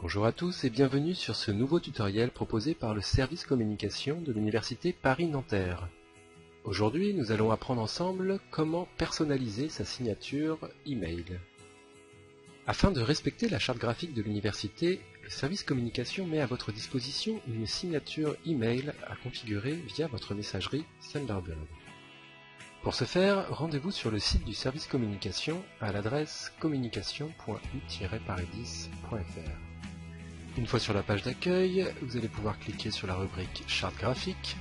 Bonjour à tous et bienvenue sur ce nouveau tutoriel proposé par le service communication de l'Université Paris-Nanterre. Aujourd'hui, nous allons apprendre ensemble comment personnaliser sa signature email. Afin de respecter la charte graphique de l'université, le service communication met à votre disposition une signature email à configurer via votre messagerie Thunderbird. Pour ce faire, rendez-vous sur le site du service communication à l'adresse communication.u-paris10.fr. Une fois sur la page d'accueil, vous allez pouvoir cliquer sur la rubrique Charte graphique,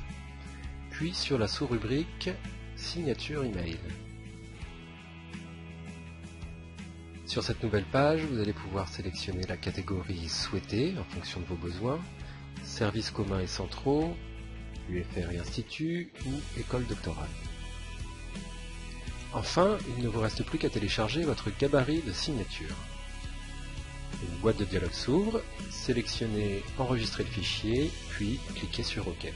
puis sur la sous-rubrique Signature email. Sur cette nouvelle page, vous allez pouvoir sélectionner la catégorie souhaitée en fonction de vos besoins, services communs et centraux, UFR et institut ou école doctorale. Enfin, il ne vous reste plus qu'à télécharger votre gabarit de signature. Une boîte de dialogue s'ouvre, sélectionnez Enregistrer le fichier, puis cliquez sur OK.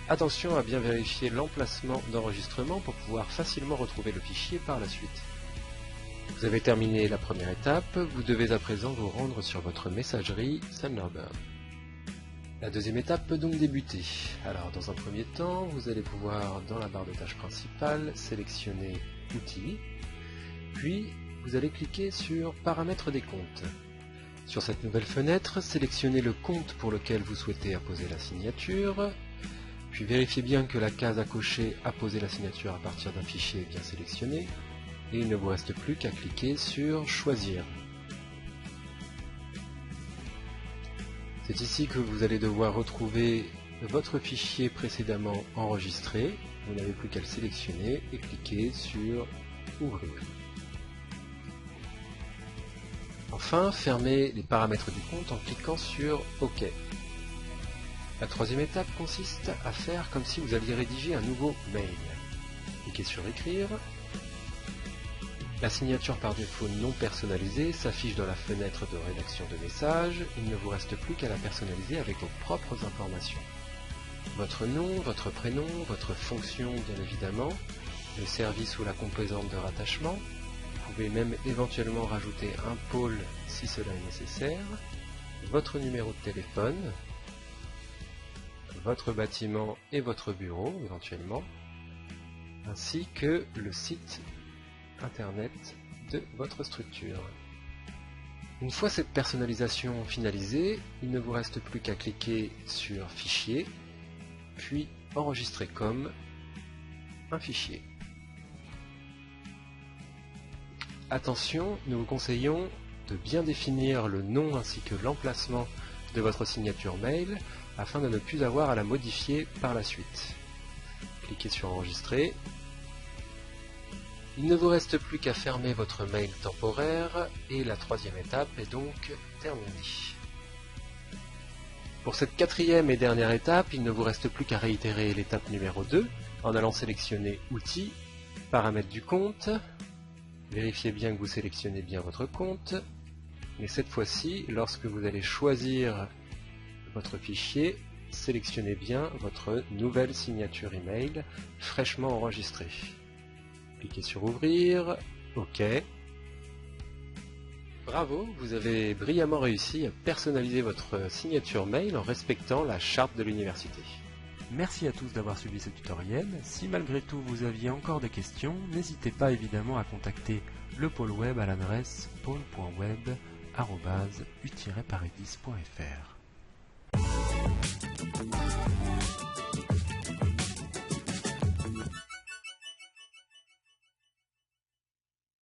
Attention à bien vérifier l'emplacement d'enregistrement pour pouvoir facilement retrouver le fichier par la suite. Vous avez terminé la première étape, vous devez à présent vous rendre sur votre messagerie Thunderbird. La deuxième étape peut donc débuter. Alors dans un premier temps, vous allez pouvoir dans la barre de tâches principale sélectionner Outils, puis vous allez cliquer sur Paramètres des comptes. Sur cette nouvelle fenêtre, sélectionnez le compte pour lequel vous souhaitez apposer la signature, puis vérifiez bien que la case à cocher Apposer la signature à partir d'un fichier est bien sélectionnée, et il ne vous reste plus qu'à cliquer sur Choisir. C'est ici que vous allez devoir retrouver votre fichier précédemment enregistré. Vous n'avez plus qu'à le sélectionner et cliquer sur Ouvrir. Enfin, fermez les paramètres du compte en cliquant sur OK. La troisième étape consiste à faire comme si vous alliez rédiger un nouveau mail. Cliquez sur Écrire. La signature par défaut non personnalisée s'affiche dans la fenêtre de rédaction de messages. Il ne vous reste plus qu'à la personnaliser avec vos propres informations. Votre nom, votre prénom, votre fonction bien évidemment, le service ou la composante de rattachement. Vous pouvez même éventuellement rajouter un pôle si cela est nécessaire, votre numéro de téléphone, votre bâtiment et votre bureau éventuellement, ainsi que le site internet de votre structure. Une fois cette personnalisation finalisée, il ne vous reste plus qu'à cliquer sur Fichier, puis Enregistrer comme un fichier. Attention, nous vous conseillons de bien définir le nom ainsi que l'emplacement de votre signature mail afin de ne plus avoir à la modifier par la suite. Cliquez sur Enregistrer. Il ne vous reste plus qu'à fermer votre mail temporaire et la troisième étape est donc terminée. Pour cette quatrième et dernière étape, il ne vous reste plus qu'à réitérer l'étape numéro 2 en allant sélectionner Outils, Paramètres du compte. Vérifiez bien que vous sélectionnez bien votre compte, mais cette fois-ci, lorsque vous allez choisir votre fichier, sélectionnez bien votre nouvelle signature email fraîchement enregistrée. Cliquez sur Ouvrir, OK. Bravo, vous avez brillamment réussi à personnaliser votre signature mail en respectant la charte de l'université. Merci à tous d'avoir suivi ce tutoriel. Si malgré tout vous aviez encore des questions, n'hésitez pas évidemment à contacter le pôle web à l'adresse pôle.web@u-paris10.fr.